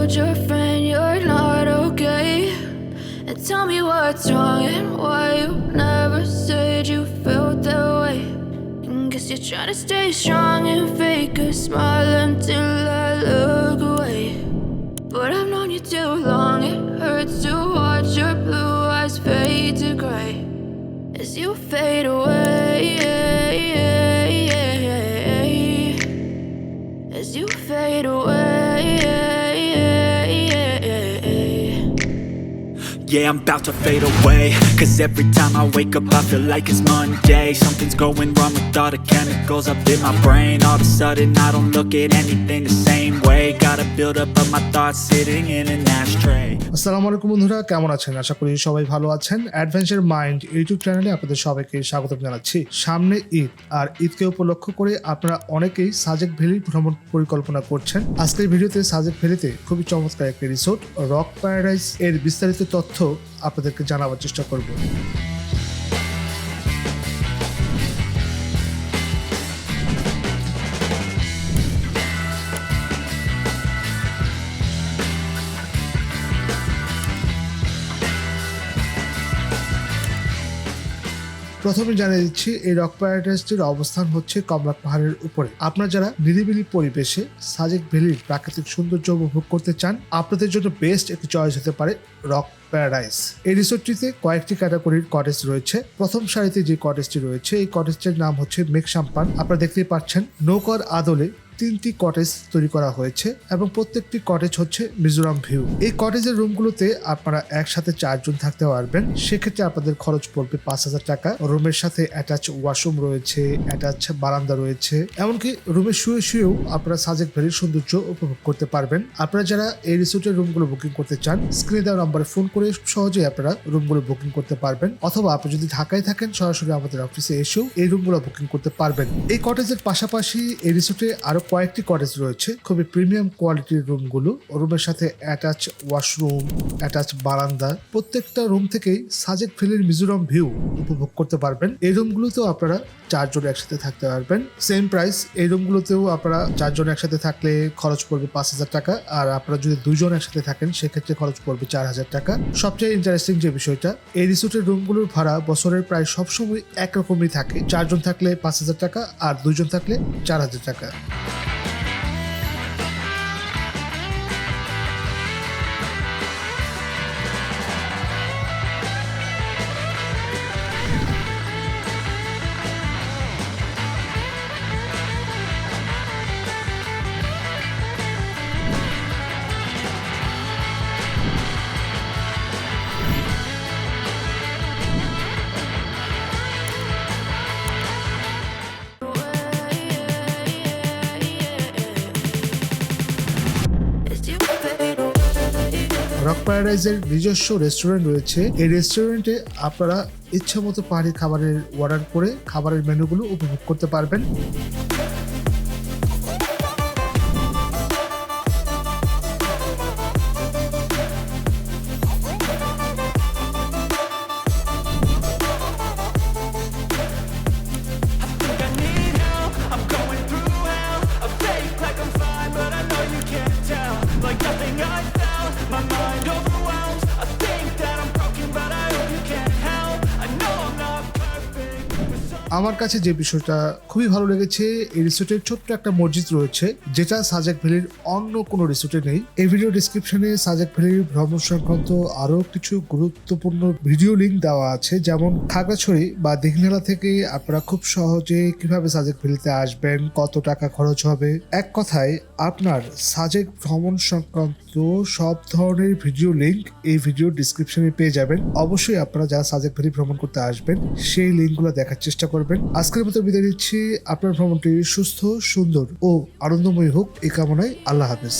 told your friend you're not okay? And tell me what's wrong and why you never said you felt that way. And guess you're trying to stay strong and fake a smile until I look away. But I've known you too long, it hurts to watch your blue eyes fade to gray as you fade away, as you fade away. Yeah, I'm about to fade away, 'cause every time I wake up I feel like it's Monday. Something's going wrong with all the chemicals up in my brain. All of a sudden I don't look at anything the same way. Got a build up of my thoughts sitting in an ashtray. আসসালামু আলাইকুম বন্ধুরা, কেমন আছেন? আশা করি সবাই ভালো আছেন। Adventure mind YouTube চ্যানেলে আপনাদের সবাইকে স্বাগত জানাচ্ছি। সামনে ঈদ, আর ঈদকে উপলক্ষ করে আপনারা অনেকেই সাজেক ভ্যালি ভ্রমণ পরিকল্পনা করছেন। আজকের ভিডিওতে সাজেক ভ্যালিতে খুবই চমৎকার একটি রিসোর্ট রক প্যারাডাইস এর বিস্তারিত তথ্য আপনাদেরকে জানাবার চেষ্টা করব। প্রথমে জানিয়ে দিচ্ছি, এই রক প্যারাডাইসটির অবস্থান হচ্ছে কমলাক পাহাড়ের উপরে। আপনারা যারা নিরিবিলি পরিবেশে সাজেক ভ্যালির প্রাকৃতিক সৌন্দর্য উপভোগ করতে চান, আপনাদের জন্য বেস্ট একটি চয়েস হতে পারে রক প্যারাডাইস। এই রিসোর্টটিতে কয়েকটি ক্যাটাগরির কটেজ রয়েছে। প্রথম সারিতে যে কটেজটি রয়েছে, এই কটেজটির নাম হচ্ছে মেঘ সাম্পান। আপনারা দেখতেই পাচ্ছেন নৌকার আদলে 3টি কটেজ তৈরি করা হয়েছে এবং প্রত্যেকটি কটেজ হচ্ছে মিজোরাম ভিউ। এই কটেজের রুমগুলোতে আপনারা একসাথে 4 জন থাকতে পারবেন। সেক্ষেত্রে আপনাদের খরচ পড়বে 5,000 টাকা। রুমের সাথে অ্যাটাচ ওয়াশরুম রয়েছে, অ্যাটাচ বারান্দা রয়েছে, এমনকি রুমে শুয়েও আপনারা সাজেক ভ্যালির সৌন্দর্য উপভোগ করতে পারবেন। আপনারা যারা এই রিসোর্টের রুমগুলো বুকিং করতে চান, স্ক্রিনে দেওয়া নম্বরে ফোন করে সহজেই আপনারা রুমগুলো বুকিং করতে পারবেন, অথবা আপনি যদি ঢাকায় থাকেন সরাসরি আমাদের অফিসে এসেও এই রুমগুলো বুকিং করতে পারবেন। এই কটেজের পাশাপাশি এই রিসোর্টে আরো কয়েকটি কটেজ রয়েছে, খুবই প্রিমিয়াম কোয়ালিটির রুমগুলো। রুমের সাথে অ্যাটাচ ওয়াশরুম, অ্যাটাচ বারান্দা, প্রত্যেকটা রুম থেকেই সাজেক ভ্যালির মিজোরাম ভিউ উপভোগ করতে পারবেন। এই রুমগুলোতেও আপনারা 4 জন একসাথে থাকতে পারবেন। সেম প্রাইস, এই রুমগুলোতেও আপনারা 4 জন একসাথে থাকলে খরচ পড়বে 5,000 টাকা, আর আপনারা যদি 2 জন একসাথে থাকেন সেক্ষেত্রে খরচ পড়বে 4,000 টাকা। সবচেয়ে ইন্টারেস্টিং যে বিষয়টা, এই রিসোর্টের রুমগুলোর ভাড়া বছরের প্রায় সবসময় একরকমই থাকে। 4 জন থাকলে 5,000 টাকা, আর 2 জন থাকলে 4,000 টাকা। রক প্যারাডাইজের নিজস্ব রেস্টুরেন্ট রয়েছে। এই রেস্টুরেন্টে আপনারা ইচ্ছা মতো পাহাড়ি খাবারের অর্ডার করে খাবারের মেনুগুলো উপভোগ করতে পারবেন। আমার কাছে যে বিষয়টা খুবই ভালো লেগেছে, এই রিসোর্টের ছোট্ট একটা মসজিদ রয়েছে, যেটা সাজেক ভ্যালির অন্য কোনো রিসোর্টে নেই। এই ভিডিও ডিসক্রিপশনে সাজেক ভ্যালির ভ্রমণ সংক্রান্ত আরো কিছু গুরুত্বপূর্ণ ভিডিও লিঙ্ক দেওয়া আছে, যেমন খাগড়াছড়ি বা দীঘিনালা থেকে আপনারা খুব সহজে কিভাবে সাজেক ভ্যালিতে আসবেন, কত টাকা খরচ হবে। এক কথায় আপনার সাজেক ভ্রমণ সংক্রান্ত সব ধরনের ভিডিও লিঙ্ক এই ভিডিও ডিসক্রিপশনে পেয়ে যাবেন। অবশ্যই আপনারা যারা সাজেক ভ্যালি ভ্রমণ করতে আসবেন সেই লিঙ্কগুলো দেখার চেষ্টা করবেন। আজকের মতো বিদায় নিচ্ছি। আপনার ভ্রমণটি সুস্থ, সুন্দর ও আনন্দময় হোক এই কামনায়। আল্লাহ হাফেজ।